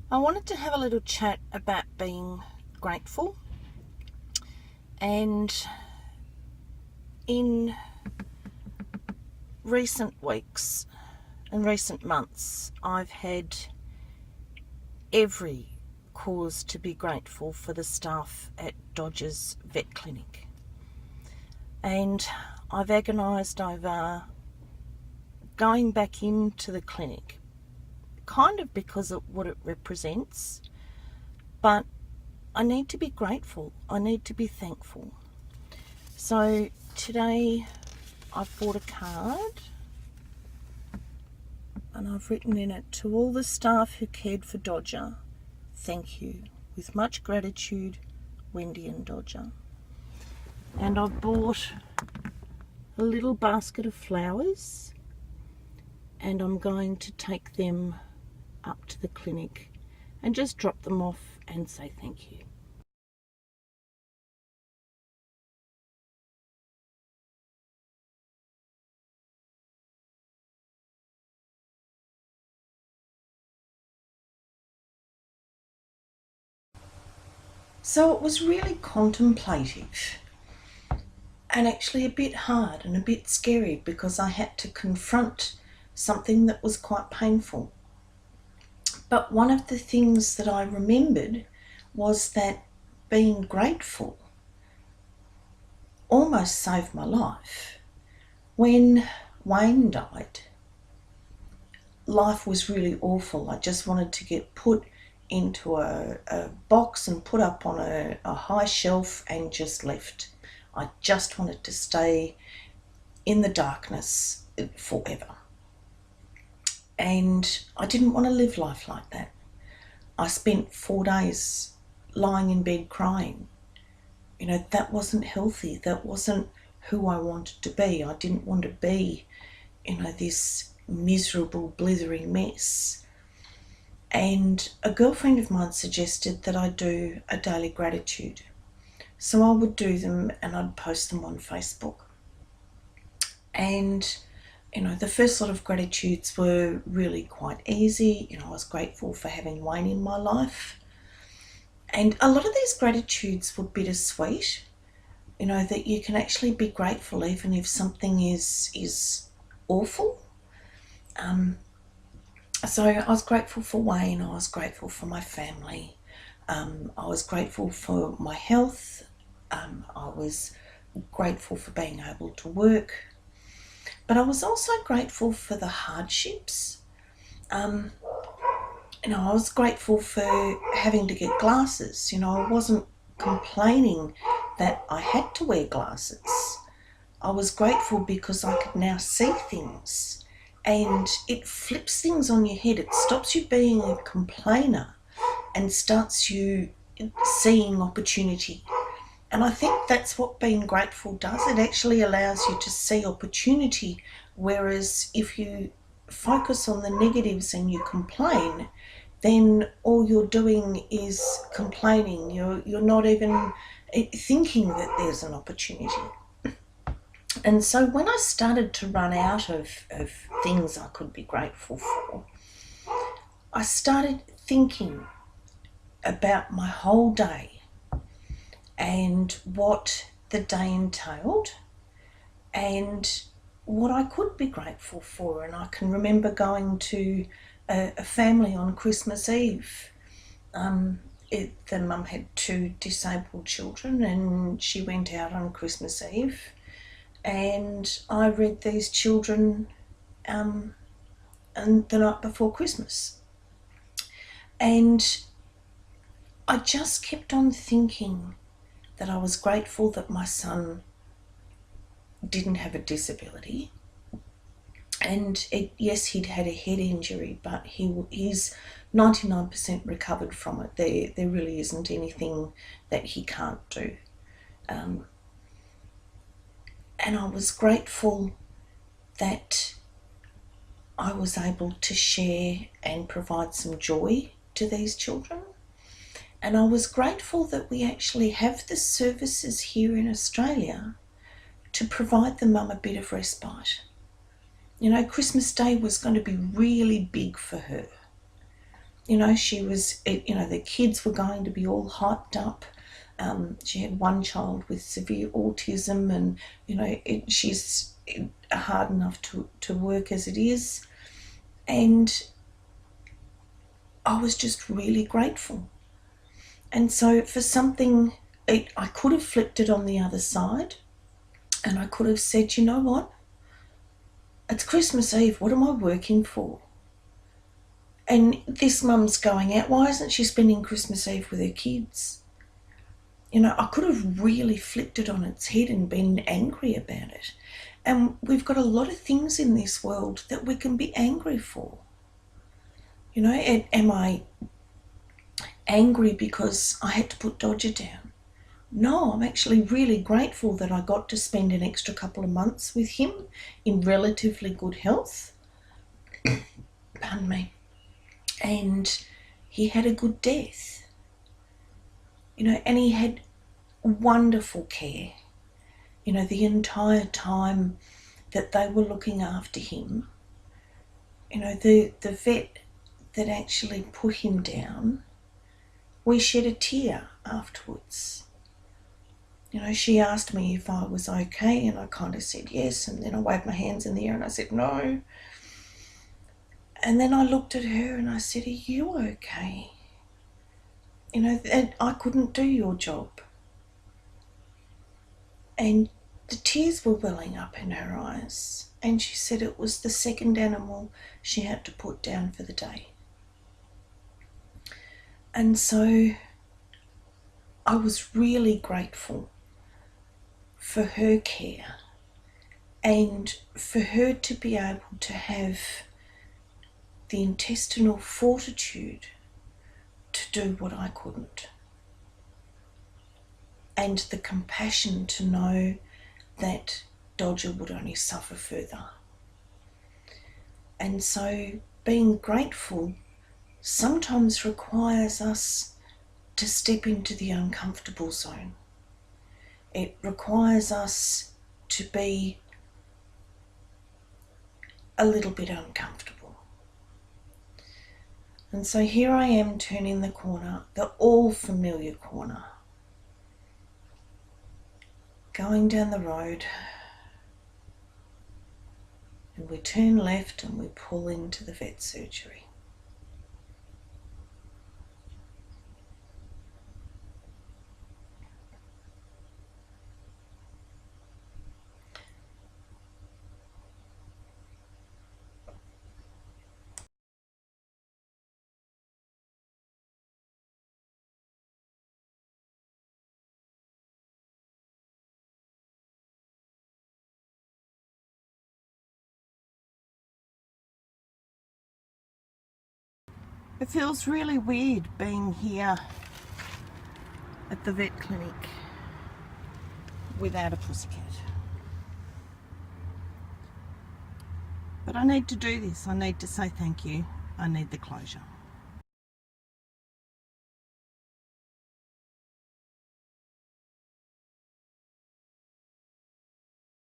I wanted to have a little chat about being grateful, and in recent weeks and recent months, I've had every cause to be grateful for the staff at Dodgers Vet Clinic. And I've agonised over going back into the clinic, kind of because of what it represents, but I need to be grateful. I need to be thankful. So today I've bought a card and I've written in it, "To all the staff who cared for Dodger, thank you. With much gratitude, Wendy and Dodger." And I've bought a little basket of flowers and I'm going to take them up to the clinic and just drop them off and say thank you. So it was really contemplative and actually a bit hard and a bit scary because I had to confront something that was quite painful. But one of the things that I remembered was that being grateful almost saved my life. When Wayne died, life was really awful. I just wanted to get put into a box and put up on a high shelf and just left. I just wanted to stay in the darkness forever. And I didn't want to live life like that. I spent 4 days lying in bed crying. That wasn't healthy. That wasn't who I wanted to be. I didn't want to be, this miserable, blithering mess. And a girlfriend of mine suggested that I do a daily gratitude. So I would do them and I'd post them on Facebook. And, the first lot of gratitudes were really quite easy. I was grateful for having Wayne in my life. And a lot of these gratitudes were bittersweet, that you can actually be grateful even if something is awful. So I was grateful for Wayne, I was grateful for my family, I was grateful for my health, I was grateful for being able to work, but I was also grateful for the hardships. I was grateful for having to get glasses. I wasn't complaining that I had to wear glasses. I was grateful because I could now see things, and it flips things on your head. It stops you being a complainer and starts you seeing opportunity. And I think that's what being grateful does. It actually allows you to see opportunity, whereas if you focus on the negatives and you complain, then all you're doing is complaining. You're not even thinking that there's an opportunity. And so when I started to run out of things I could be grateful for, I started thinking about my whole day and what the day entailed and what I could be grateful for. And I can remember going to a family on Christmas Eve. The mum had 2 disabled children and she went out on Christmas Eve, and I read these children and the night before Christmas. And I just kept on thinking that I was grateful that my son didn't have a disability. And yes, he'd had a head injury, but he's 99% recovered from it. There really isn't anything that he can't do. And I was grateful that I was able to share and provide some joy to these children. And I was grateful that we actually have the services here in Australia to provide the mum a bit of respite. Christmas Day was going to be really big for her. she was, the kids were going to be all hyped up. She had one child with severe autism, and she's hard enough to work as it is. And I was just really grateful. And so for something, I could have flipped it on the other side, and I could have said, you know what? It's Christmas Eve. What am I working for? And this mum's going out. Why isn't she spending Christmas Eve with her kids? I could have really flipped it on its head and been angry about it. And we've got a lot of things in this world that we can be angry for. Am I angry because I had to put Dodger down? No, I'm actually really grateful that I got to spend an extra couple of months with him in relatively good health. Pardon me. And he had a good death. And he had wonderful care. The entire time that they were looking after him. The vet that actually put him down, we shed a tear afterwards. She asked me if I was okay, and I kind of said yes, and then I waved my hands in the air and I said no. And then I looked at her and I said, are you okay? I couldn't do your job. And the tears were welling up in her eyes, and she said it was the second animal she had to put down for the day. And so I was really grateful for her care and for her to be able to have the intestinal fortitude to do what I couldn't, and the compassion to know that Dodger would only suffer further. And so being grateful sometimes requires us to step into the uncomfortable zone. It requires us to be a little bit uncomfortable. And so here I am turning the corner, the all familiar corner, going down the road, and we turn left and we pull into the vet surgery. It feels really weird being here at the vet clinic without a pussycat. But I need to do this. I need to say thank you. I need the closure.